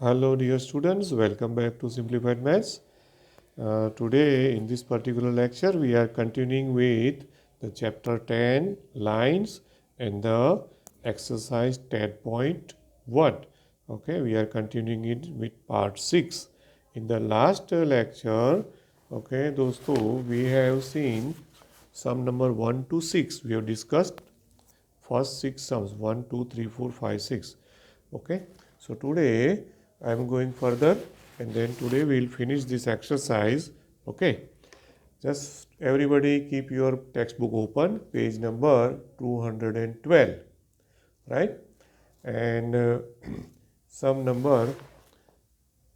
Hello dear students, welcome back to Simplified Maths. Today in this particular lecture we are continuing with the chapter 10 lines and the exercise 10.1. Okay, we are continuing it with part 6. In the last lecture, okay, dosto, we have seen sum number 1 to 6. We have discussed first 6 sums 1, 2, 3, 4, 5, 6. Okay, so today I am going further and then today we will finish this exercise. Okay, just everybody keep your textbook open, page number 212, right? And sum number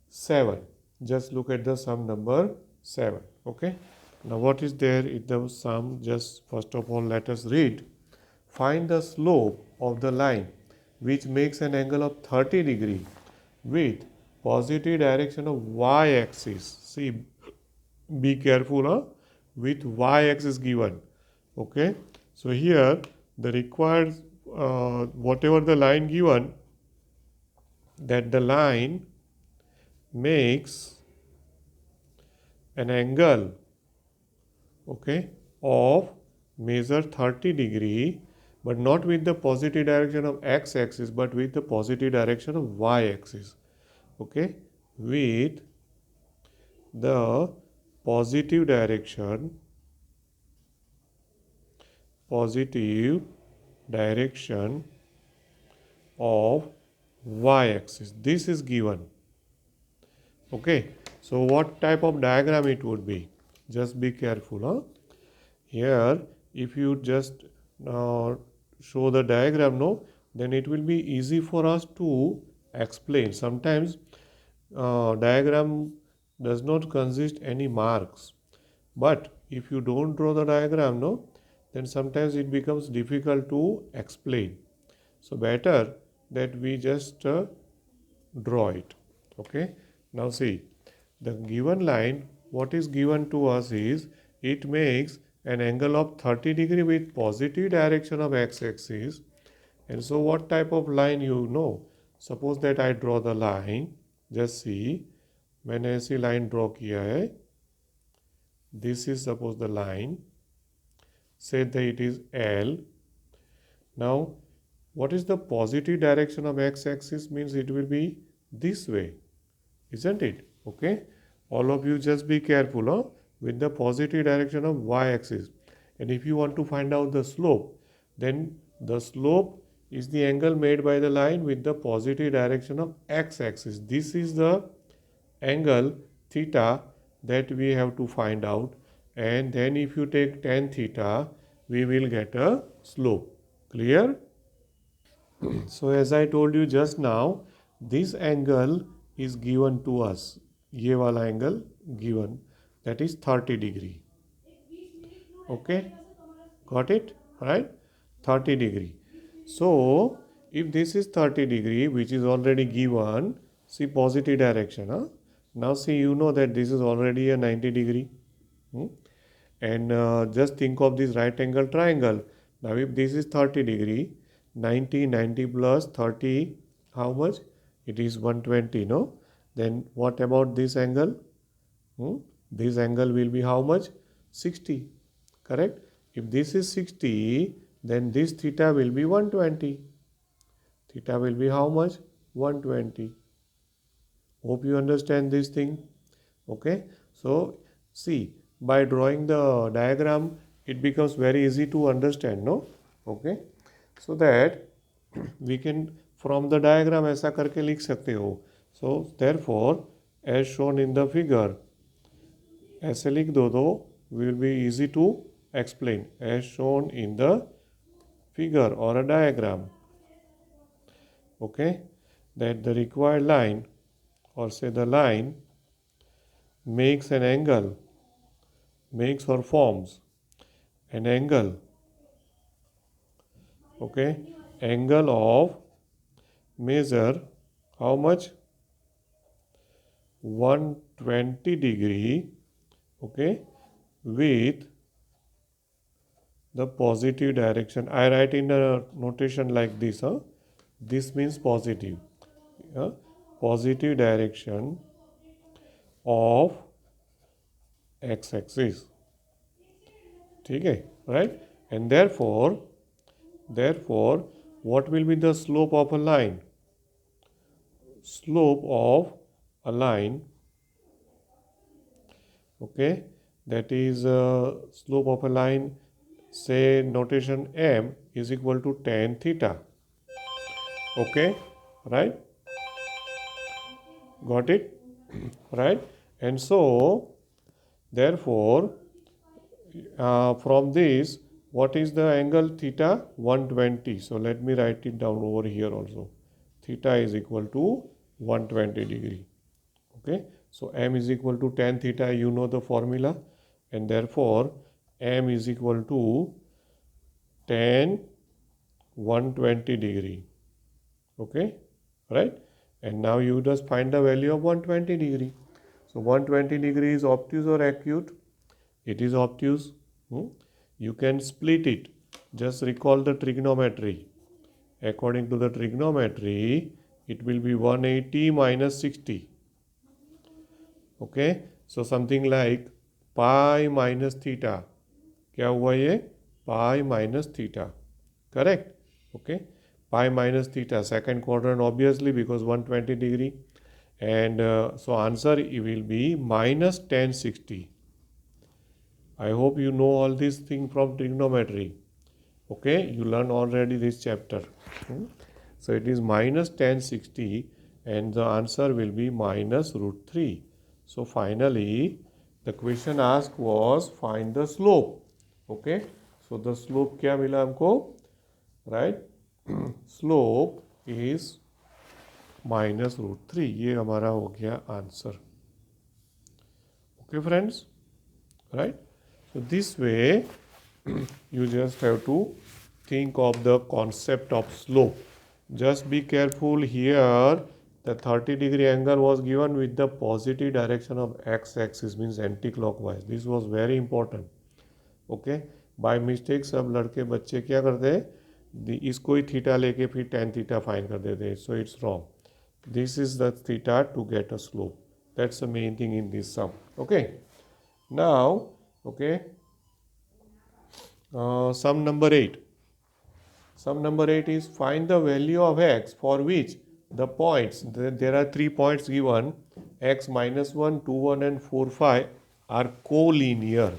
7. Just look at the sum number 7. Okay, now what is there in the sum? Just first of all let us read. Find the slope of the line which makes an angle of 30 degree with positive direction of y-axis. See, be careful with y-axis given. Okay, so here the required whatever the line given, that the line makes an angle, okay, of measure 30 degree, but not with the positive direction of x-axis but with the positive direction of y-axis. Okay, with the positive direction of y-axis. This is given. Okay, so what type of diagram it would be? Just be careful. Here, if you just show the diagram, no, then it will be easy for us to explain. Sometimes diagram does not consist any marks, but if you don't draw the diagram, no, then sometimes it becomes difficult to explain. So better that we just draw it. Okay, now see, the given line, what is given to us is it makes an angle of 30 degree with positive direction of x-axis. And so what type of line you know? Suppose that I draw the line. Just see, मैंने ऐसी line draw किया है. This is suppose the line. Say that it is L. Now, what is the positive direction of x-axis? Means it will be this way, isn't it? Okay, all of you just be careful with the positive direction of y-axis. And if you want to find out the slope, then the slope is the angle made by the line with the positive direction of x-axis. This is the angle theta that we have to find out, and then if you take tan theta we will get a slope. Clear? So as I told you just now, this angle is given to us. ये वाला angle given, that is 30 degree. Okay, got it? Right? 30 degree. So if this is 30 degree, which is already given, see positive direction. Now see, you know that this is already a 90 degree. And just think of this right angle triangle. Now if this is 30 degree, 90 plus 30, how much? It is 120, no? Then what about this angle? This angle will be how much? 60, correct? If this is 60, then this theta will be 120. Theta will be how much? 120. Hope you understand this thing. Okay, so see, by drawing the diagram it becomes very easy to understand, no? Okay, so that we can from the diagram ऐसा करके लिख सकते हो. So therefore as shown in the figure, ऐसे लिख दो तो will be easy to explain as shown in the figure or a diagram. Okay, that the required line, or say the line, makes an angle, makes or forms an angle, okay, angle of measure how much? 120 degree, okay, with the positive direction. I write in a notation like this. This means positive. positive direction of x-axis. ठीक है, right? And therefore what will be the slope of a line? Slope of a line, okay, that is slope of a line, say notation m is equal to tan theta. Okay, right? Got it? Right? And so therefore from this, what is the angle theta? 120. So let me write it down over here also. Theta is equal to 120 degree. Okay, so m is equal to tan theta, you know the formula, and therefore m is equal to tan 120 degree. Okay, right? And now you just find the value of 120 degree. So 120 degree is obtuse or acute? It is obtuse. You can split it. Just recall the trigonometry. According to the trigonometry, it will be 180 minus 60. Okay, so something like pi minus theta. क्या हुआ ये? Pi minus theta. Correct? Okay, pi minus theta, second quadrant obviously because 120 degree. And so answer will be minus tan 60. I hope you know all these things from trigonometry. Okay, you learned already this chapter. So it is minus tan 60 and the answer will be minus root 3. So finally the question asked was find the slope. Okay, so the slope क्या मिला हमको? Right? Slope is minus root 3. ये हमारा हो गया answer. Okay friends, right? So this way you just have to think of the concept of slope. Just be careful here. The 30 degree angle was given with the positive direction of x-axis, means anti-clockwise. This was very important. Okay, by mistake सब लड़के बच्चे क्या करते हैं, इसको ही theta लेके फिर tan theta find कर देते हैं. So it's wrong. This is the theta to get a slope. That's the main thing in this sum. Okay, now okay, sum number 8. Sum number 8 is find the value of x for which the points, there are 3 points given, x minus 1, 2, 1 and 4, 5 are collinear.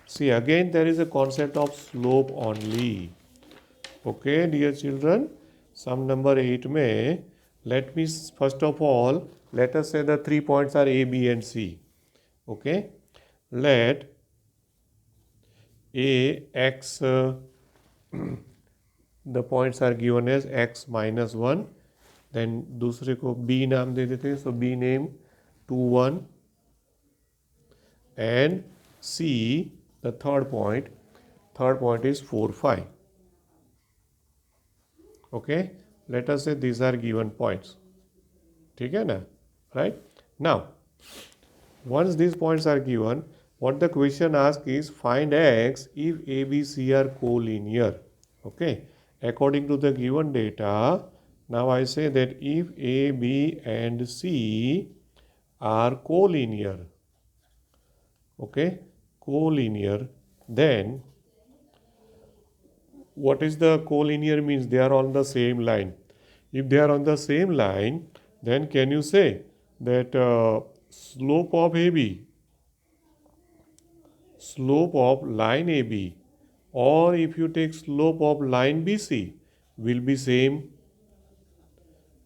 See, again there is a concept of slope only. Okay, dear children, sum number 8 mein, let me first of all, let us say the 3 points are A, B and C. Okay, let A, x, the points are given as x minus 1, then दूसरे को B नाम दे देते हैं, so B name 2, 1 and C, the third point is 4, 5. Okay, let us say these are given points. ठीक है ना? Right? Now, once these points are given, what the question asks is find x if A, B, C are collinear. Okay, according to the given data, now I say that if A, B and C are collinear, okay, collinear, then what is the collinear means? They are on the same line. If they are on the same line, then can you say that slope of AB, slope of line AB, or if you take slope of line BC will be same?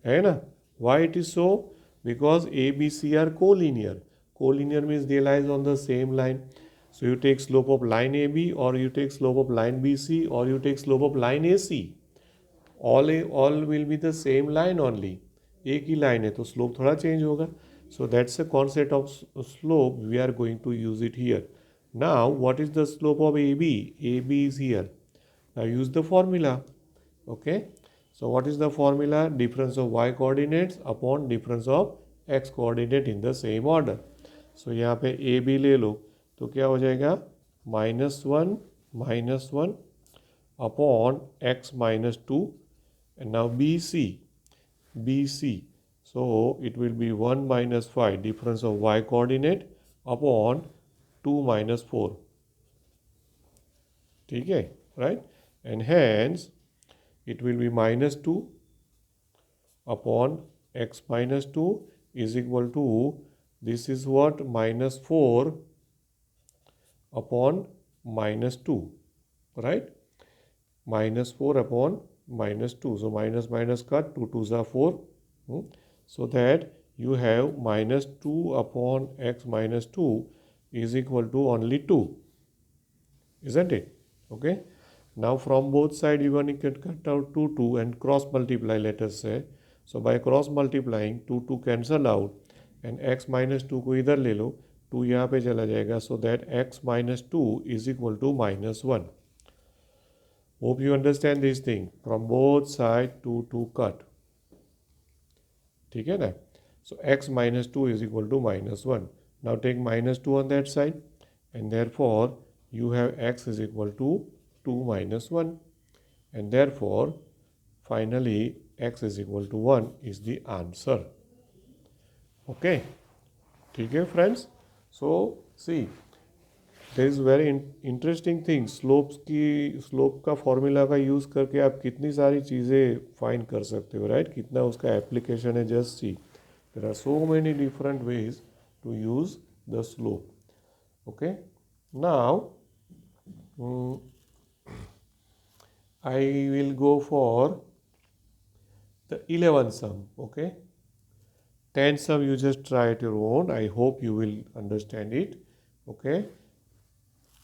है ना? Why it is so? Because ABC are collinear. Collinear means they lies on the same line. So you take slope of line AB or you take slope of line BC or you take slope of line AC. All will be the same line only. एक ही line है तो slope थोड़ा change होगा. So that's the concept of slope. We are going to use it here. Now what is the slope of AB? AB is here. Now use the formula. Okay. So what is the formula? Difference of y coordinates upon difference of x coordinate in the same order. So यहाँ पे AB ले लो तो क्या हो जाएगा? -1 upon x minus 2 and now BC. So it will be 1 minus 5 difference of y coordinate upon 2 minus 4. Okay, right? And hence it will be minus 2 upon x minus 2 is equal to, this is what, minus 4 upon minus 2, right? Minus 4 upon minus 2. So minus minus cut, 2 2s are 4. So that you have minus 2 upon x minus 2 is equal to only 2. Isn't it? Okay. Now from both sides you can cut out 2 2 and cross multiply, let us say. So by cross multiplying 2 2 cancel out and x minus 2 को इधर ले लो, 2 यहाँ पे चला जाएगा. So that x minus 2 is equal to minus 1. Hope you understand this thing. From both sides 2 2 cut. ठीक है ना? So x minus 2 is equal to minus 1. Now take minus 2 on that side and therefore you have x is equal to 2 minus 1 and therefore finally x is equal to 1 is the answer. Okay, ठीक है friends. So see, there is very interesting thing. Slope का formula का use करके आप कितनी सारी चीज़ें find कर सकते हो, राइट? कितना उसका एप्लीकेशन है, just see. There are so many different ways to use the slope. Okay, now I will go for the 11 sum. Okay, 10 sum you just try at your own. I hope you will understand it. Okay,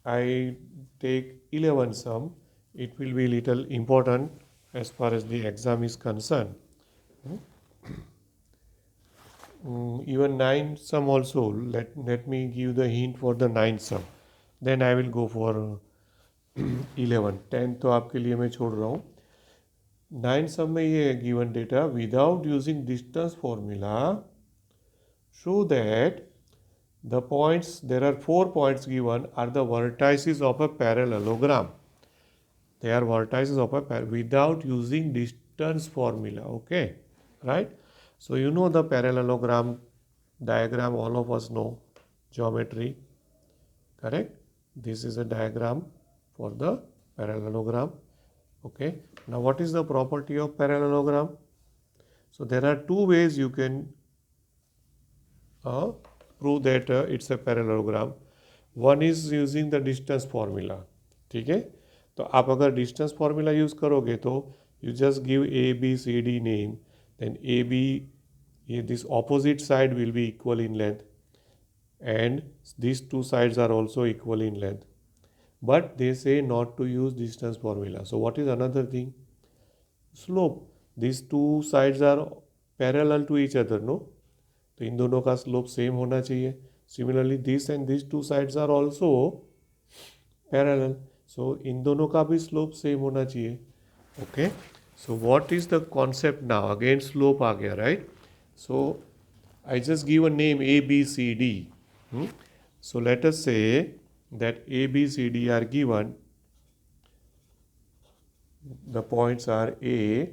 I take 11 sum. It will be little important as far as the exam is concerned. Even 9 sum also. Let me give the hint for the 9 sum. Then I will go for 11. 10 तो आपके लिए मैं छोड़ रहा हूँ. 9 sum में ये given data without using distance formula show that the points, there are 4 points given, are the vertices of a parallelogram. They are vertices of a without using distance formula. Okay, right? So you know the parallelogram diagram, all of us know geometry, correct? This is a diagram for the parallelogram. Okay, now what is the property of parallelogram? So there are two ways you can prove that it's a parallelogram. One is using the distance formula. ठीक है, तो आप अगर distance formula use करोगे तो you just give A B C D name, then A B, this opposite side will be equal in length and these two sides are also equal in length, but they say not to use distance formula. So what is another thing? Slope. These two sides are parallel to each other, no? तो इन दोनों का slope same होना चाहिए. Similarly this and this two sides are also parallel, so इन दोनों का भी slope same होना चाहिए. Okay, so what is the concept now? Again slope आ गया, right? So I just give a name A B C D. So let us say that A B C D are given. The points are A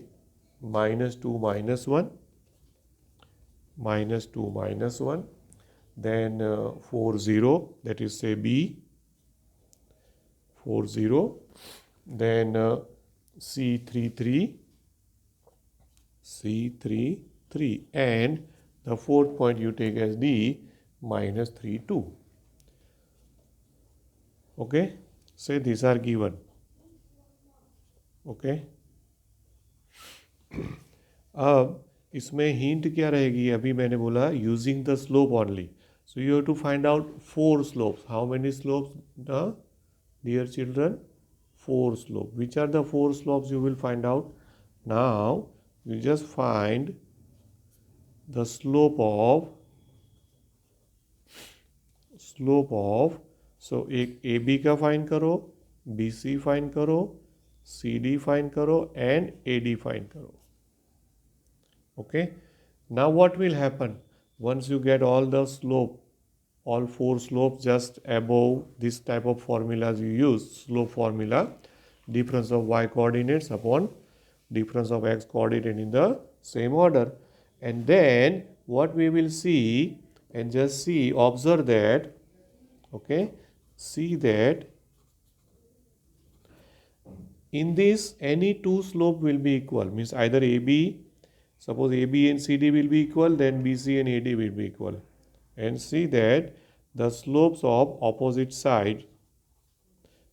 minus 2 minus 1, minus 2 minus 1, then 4 0, that is say B 4 0, then C 3 3, C 3 3, and the fourth point you take as D minus 3 2. Okay, say these are given. Okay, अब इसमें hint क्या रहेगी? अभी मैंने बोला using the slope only. So you have to find out 4 slopes. How many slopes, dear children? 4 slope. Which are the 4 slopes you will find out? Now you just find the slope of so एक AB का find करो, BC find करो, CD find करो and AD find करो. Okay, now what will happen once you get all the slope, all 4 slopes just above this type of formulas you use? Slope formula, difference of y coordinates upon difference of x coordinate in the same order, and then what we will see, and just see, observe that, okay, see that in this any two slope will be equal, means either AB, suppose AB and CD will be equal, then BC and AD will be equal, and see that the slopes of opposite sides,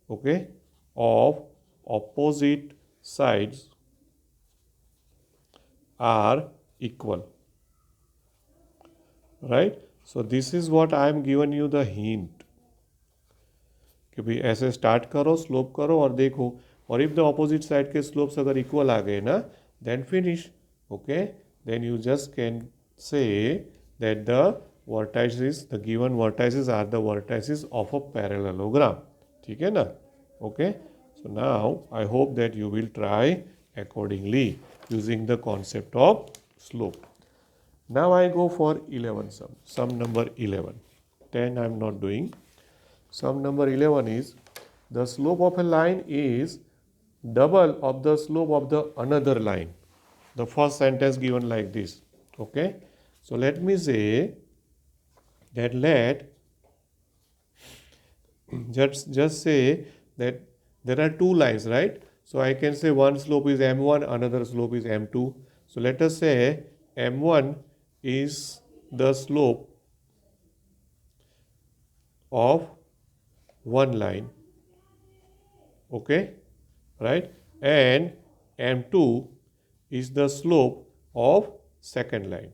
okay, of opposite sides are equal, right? So this is what I am given you the hint कि भाई ऐसे start करो, slope करो और देखो, और if the opposite side के slopes अगर इक्वल आ गए ना, then finish, okay, then you just can say that the vertices, the given vertices are the vertices of a parallelogram. ठीक है ना? Okay. So now I hope that you will try accordingly using the concept of slope. Now I go for 11 sum. Sum number 11. 10 I am not doing. Sum number 11 is the slope of a line is double of the slope of the another line. The first sentence given like this. Okay. So let me say that just say that there are two lines, right? So I can say one slope is m1, another slope is m2. So let us say m1 is the slope of one line, okay, right, and m2 is the slope of second line.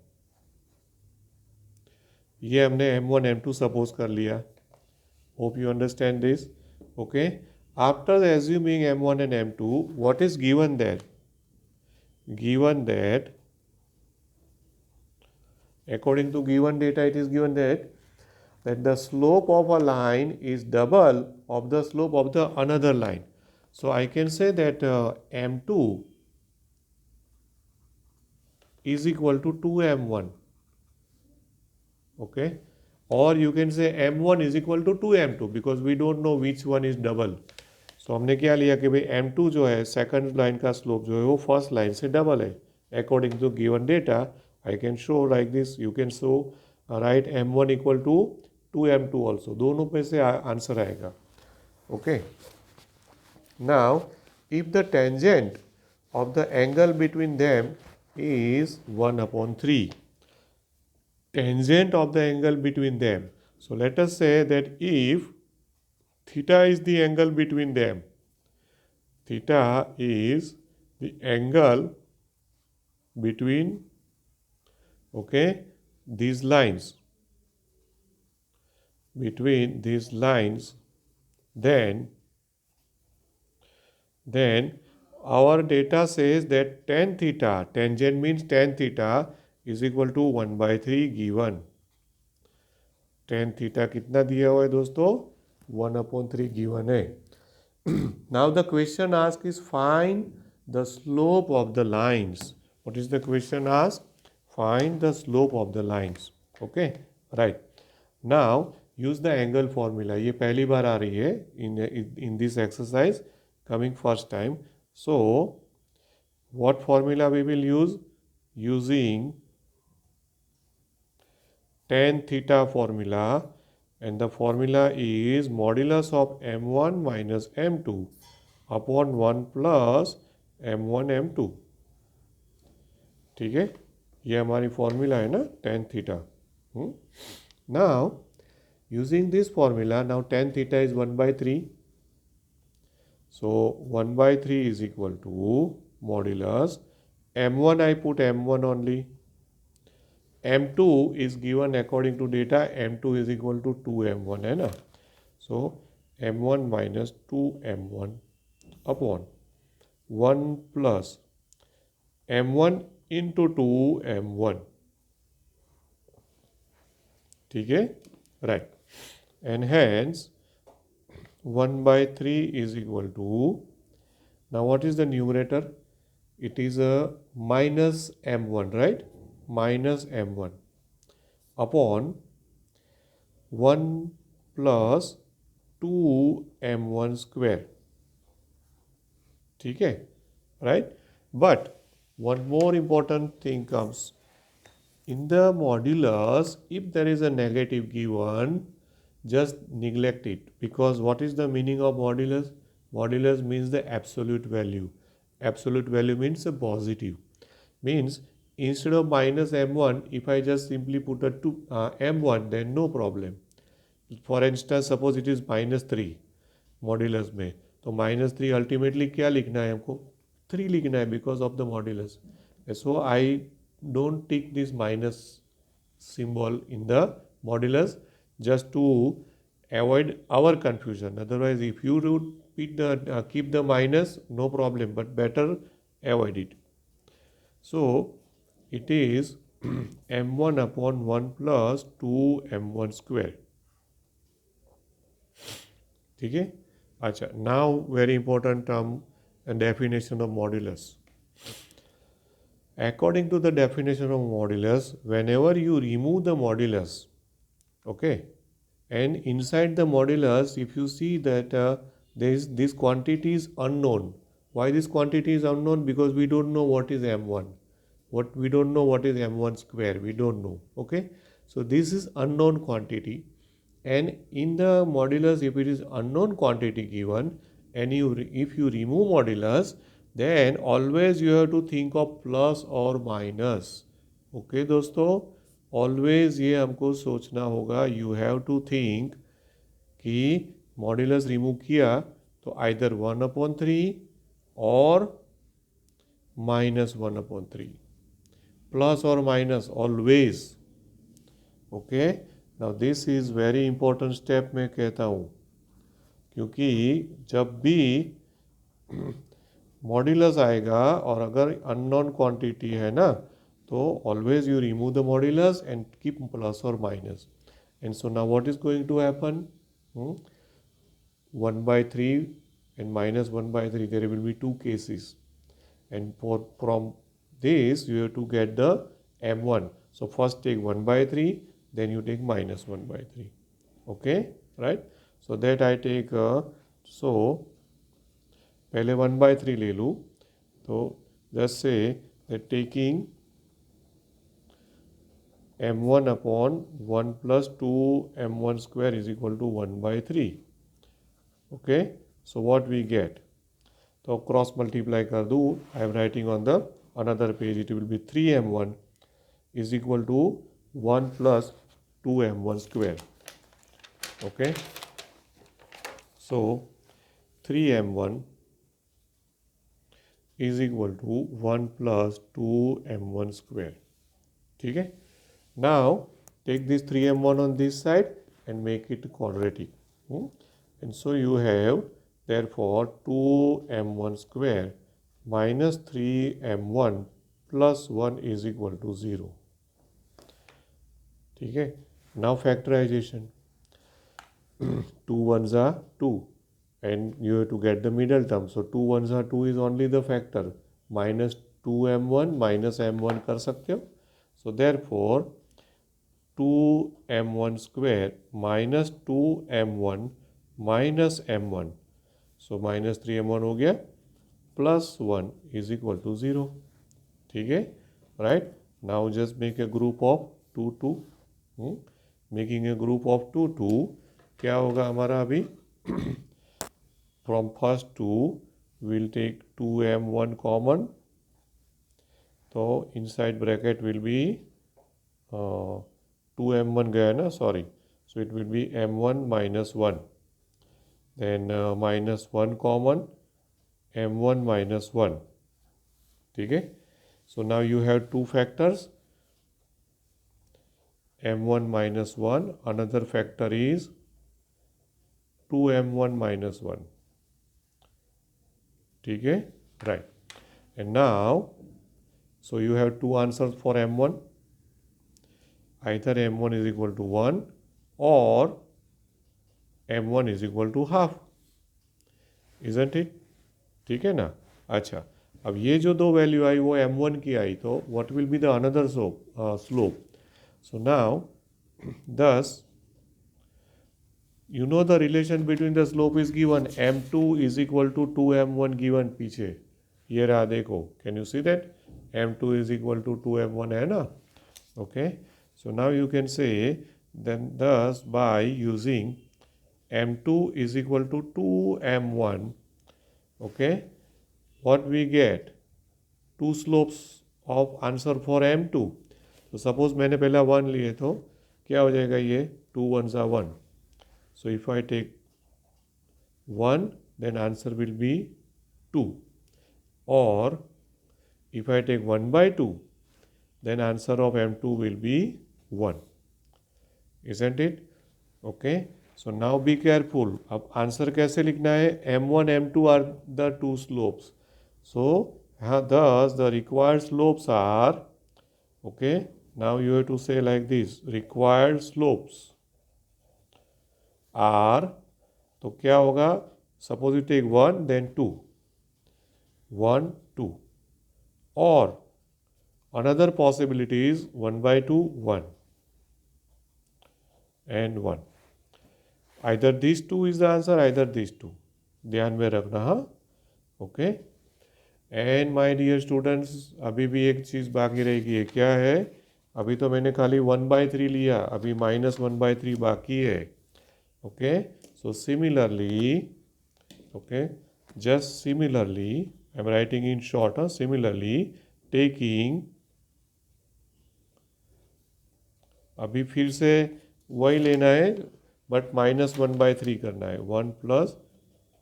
ये हमने m1 m2 suppose कर लिया. Hope you understand this. Okay. After assuming m1 and m2, what is given there? Given that, according to given data, it is given that the slope of a line is double of the slope of the another line. So I can say that m2 is equal to 2m1. Okay. Or you can say m1 is equal to 2m2 because we don't know which one is double. So हमने क्या लिया कि भाई m2 जो है second line का slope जो है वो फर्स्ट लाइन से डबल है. According to given data I can show like this. You can show right m1 equal to 2m2 also. दोनों पे से आंसर आएगा. Okay. Now if the tangent of the angle between them is 1/3. Tangent of the angle between them. So let us say that if theta is the angle between them, theta is the angle between, okay, these lines, between these lines, then our data says that tan theta, tangent means tan theta is equal to 1/3 given. tan theta कितना दिया हुआ है दोस्तों? 1/3 given है. Now the question asked is find the slope of the lines. What is the question asked? Find the slope of the lines. Okay, right. Now use the angle formula. ये पहली बार आ रही है in this exercise, coming first time. So what formula we will use? Using tan theta formula, and the formula is modulus of m1 minus m2 upon 1 plus m1 m2. ठीक है, ये हमारी formula है ना tan theta. Now using this formula, now tan theta is 1/3. So 1/3 is equal to modulus m1. I put m1 only. m2 is given according to data. m2 is equal to 2m1 है ना. So m1 minus 2m1 upon 1 plus m1 into 2m1. ठीक है, right. And hence 1/3 is equal to, now what is the numerator? It is a minus m1, right? Minus m1 upon 1 plus 2m1 square. ठीक है, right? But one more important thing comes. in the modulus, if there is a negative given, just neglect it, because what is the meaning of modulus? Modulus means the absolute value. Absolute value means a positive. Means instead of minus m1, if I just simply put a m1, then no problem. For instance, suppose it is -3 modulus में, तो -3 ultimately क्या लिखना है हमको? 3 लिखना है because of the modulus. So I don't take this minus symbol in the modulus just to avoid our confusion. Otherwise, if you repeat keep the minus, no problem, but better avoid it. So it is m1 upon 1 plus 2 m1 square. ठीक है. अच्छा, now very important term and definition of modulus. According to the definition of modulus, whenever you remove the modulus, okay, and inside the modulus, if you see that this quantity is unknown. Why this quantity is unknown? Because we don't know what is m1. We don't know what is m1 square. We don't know. Okay, so this is unknown quantity, and in the modulus, if it is unknown quantity given, and if you remove modulus, then always you have to think of plus or minus. Okay दोस्तों, always ये हमको सोचना होगा. You have to think कि modulus remove किया तो either 1/3 और -1/3, plus और minus always. Okay, now this is very important step मैं कहता हूँ, क्योंकि जब भी मॉड्यूलस आएगा और अगर अननोन क्वांटिटी है ना, तो always you remove the modulus and keep plus और minus. And so now what is going to happen? 1/3 and -1/3, there will be two cases, and from this you have to get the m1. So first take 1/3, then you take -1/3. Okay, right? So that I take so पहले 1/3 ले लूँ, तो just say that taking m1 upon 1 plus 2 m1 square is equal to 1/3. Okay, so what we get? तो cross multiply कर दूँ. I am writing on the another page. It will B 3m1 is equal to 1 plus 2m1 square. Okay, so 3m1 is equal to 1 plus 2m1 square. ठीक है. Now take this 3m1 on this side and make it quadratic. And so you have therefore 2m1 square minus 3m1 plus 1 is equal to 0. ठीक है. Now factorization. 2 ones are 2, and you have to get the middle term. So 2 ones are 2 is only the factor. Minus 2m1 minus m1 कर सकते हो. So therefore 2m1 square minus 2m1 minus m1. So minus 3m1 हो गया, plus 1 is equal to 0. ठीक है, right? Now just make a group of 2, 2. Making a group of 2, 2, क्या होगा हमारा अभी? From first 2 we'll take 2m1 common. तो inside bracket will be 2m1 गया ना, sorry. So it will be m1 minus 1. Then minus 1 common, m1 minus 1. ठीक है. So now you have two factors, m1 minus 1. Another factor is 2m1 minus 1. ठीक है, right. And now, so you have two answers for m1. Either m1 is equal to 1 or m1 is equal to half. Isn't it? ठीक है ना. अच्छा, अब ये जो दो वैल्यू आई वो m1 की आई, तो what will be the another slope? So now, thus, you know the relation between the slope is given. m2 is equal to 2m1 given पीछे. ये रहा देखो. Can you see that? m2 is equal to 2m1 है ना. Okay, so now you can say then thus by using m2 is equal to 2m1, okay, what we get two slopes of answer for m2. तो suppose मैंने पहला 1 लिए तो क्या हो जाएगा ये 2 1s are 1. So if I take 1 then answer will be 2, or if I take 1 by 2 then answer of m2 will be 1, isn't it? Okay, so now be careful. अब आंसर कैसे लिखना है? m1 m2 are the two slopes, so thus the required slopes are, okay, now you have to say like this, required slopes are, तो क्या होगा? Suppose you take 1 then 2, 1 2, or another possibility is 1 by 2 1 and 1. Either these two is the answer, either these two. ध्यान में रखना, हाँ. Okay, and my dear students, अभी भी एक चीज़ बाकी रहेगी. है क्या है? अभी तो मैंने खाली 1/3 लिया, अभी -1/3 बाकी है. Okay, so similarly, okay, just similarly I am writing in short. Similarly taking, अभी फिर से वही लेना है बट -1/3 करना है. 1 +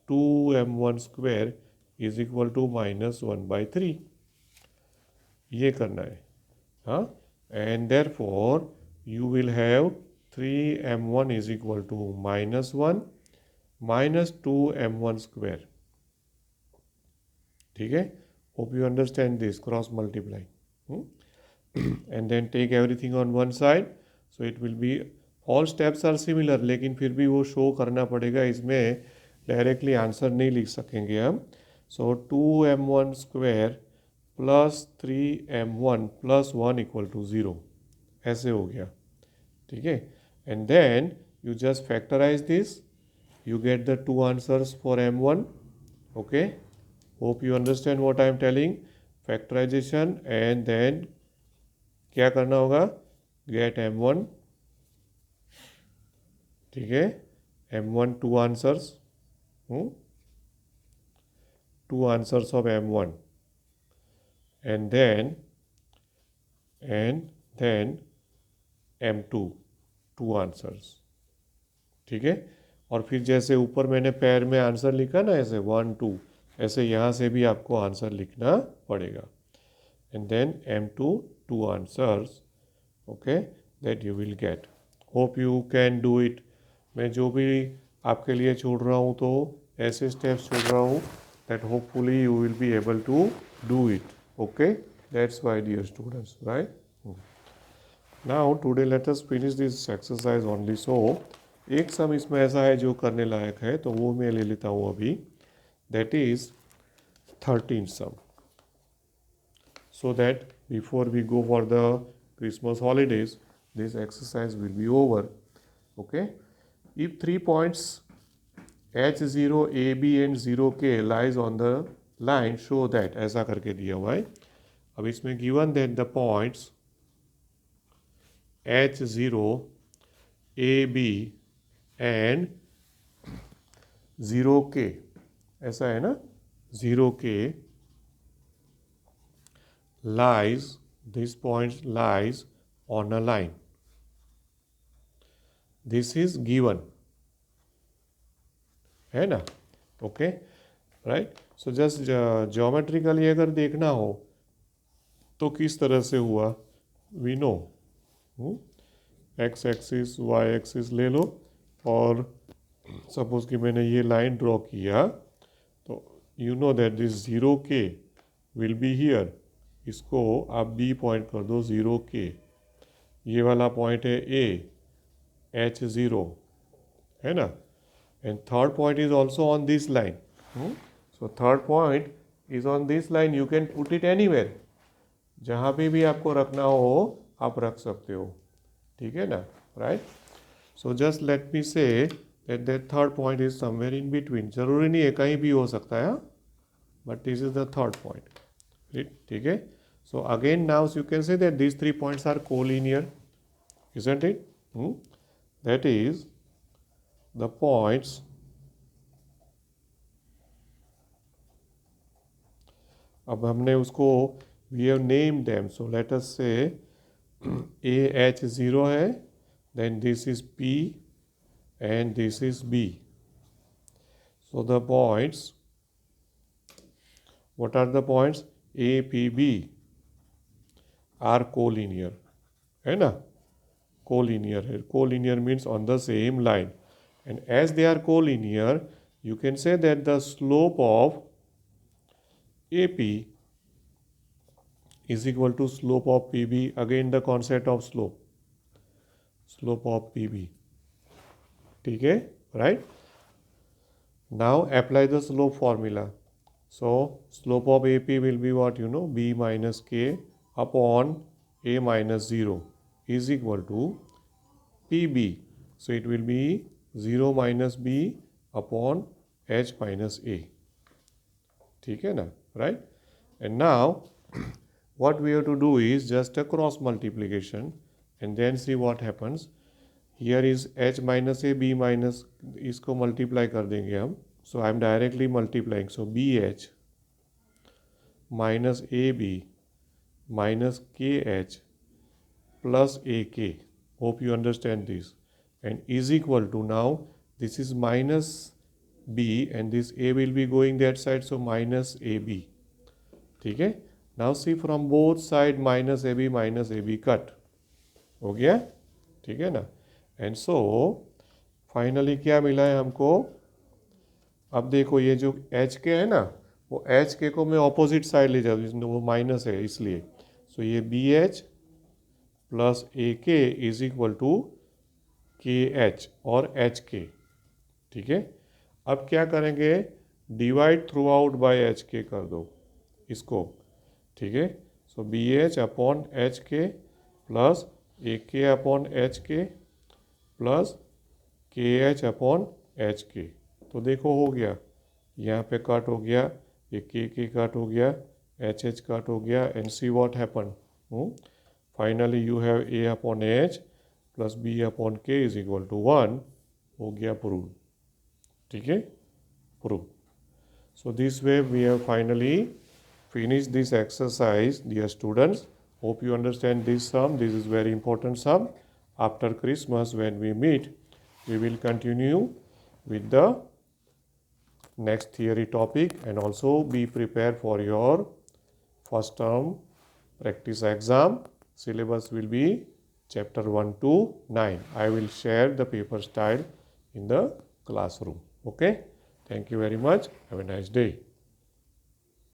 2m1² इज इक्वल टू -1/3, ये करना है. हाँ, and therefore you will have 3m1 is equal to -1 - 2m1². ठीक है, hope you understand this cross multiply. And then take everything on one side, so it will be, all steps are similar, लेकिन फिर भी वो show करना पड़ेगा. इसमें directly answer नहीं लिख सकेंगे हम. सो 2m1² + 3m1 + 1 = 0, ऐसे हो गया. ठीक है, and then you just factorise this, you get the two answers for m1. Okay, hope you understand what I am telling. Factorization, and then क्या करना होगा? Get m1. ठीक है, m1 two answers, two answers of m1, and then m2 two answers. ठीक है, और फिर जैसे ऊपर मैंने पैर में आंसर लिखा ना, ऐसे 1 2, ऐसे यहाँ से भी आपको आंसर लिखना पड़ेगा. And then m2 two answers, okay, that you will get. Hope you can do it. मैं जो भी आपके लिए छोड़ रहा हूँ तो ऐसे स्टेप्स छोड़ रहा हूँ that hopefully you will be able to do it. Okay, that's why dear students, right. Now today let us finish this exercise only. So एक सम इसमें ऐसा है जो करने लायक है, तो वो मैं ले लेता हूँ अभी. That is 13 sum, so that before we go for the Christmas holidays this exercise will be over. Okay, if 3 points H0 AB and 0K lies on the line, show that, ऐसा करके दिया हुआ है. अब इसमें given that the points H0 AB and 0K, ऐसा है ना, 0K lies, this point lies on a line. This is given, है ना. Okay, right. So just geometrically अगर देखना हो तो किस तरह से हुआ, we know. X axis Y axis ले लो, और सपोज कि मैंने ये लाइन ड्रॉ किया, तो you know that this 0K will be here. इसको आप बी पॉइंट कर दो, 0K. ये वाला पॉइंट है ए, H0, है ना. And third point is also on this line. So third point is on this line. You can put it anywhere, जहाँ भी आपको रखना हो आप रख सकते हो. ठीक है ना, right. So just let me say that third point is somewhere in between. जरूरी नहीं है, कहीं भी हो सकता है, but this is the third point. ठीक है. So again now you can say that these 3 points are collinear, isn't it? That is the points अब हमने उसको we have named them, so let us say AH 0 है, then this is P and this is B. So the points, what are the points? A, P, B are collinear, है ना? Collinear है. Collinear means on the same line, and as they are collinear, you can say that the slope of AP is equal to slope of PB. Again the concept of slope of PB. ठीक है, right? Now apply the slope formula. So slope of AP will be what, you know, B minus K upon A minus 0 is equal to PB. So it will be 0 minus B upon H minus A. ठीक है ना, right? And now what we have to do is just a cross multiplication and then see what happens. Here is H minus A, B minus, इसको multiply कर देंगे हम. So I am directly multiplying. So BH minus AB minus KH plus AK. Hope you understand this. And is equal to, now this is minus B and this A will be going that side, so minus AB. ठीक है. Now see from both side minus AB cut. हो गया, ठीक है ना. And so finally क्या मिला है हमको. अब देखो ये जो एच के है ना, वो एच के को मैं ऑपोजिट साइड ले जाऊँ, वो माइनस है इसलिए. सो ये बी एच प्लस ए के इज इक्वल टू के एच और एच के. ठीक है. अब क्या करेंगे, divide through out by H के कर दो इसको. ठीक है. सो बी एच अपॉन एच के प्लस ए के अपॉन एच के प्लस के एच अपॉन एच के. तो देखो हो गया, यहाँ पे कट हो गया, ये के कट हो गया, एच एच कट हो गया. And see what happen, finally you have a upon H plus B upon K is equal to 1. हो गया प्रूव. ठीक है, prove. So this way we have finally finished this exercise, dear students. Hope you understand this sum. This is very important sum. After Christmas when we meet, we will continue with the next theory topic, and also be prepared for your first term practice exam. Syllabus will be chapter 1 to 9. I will share the paper style in the classroom. Okay. Thank you very much. Have a nice day.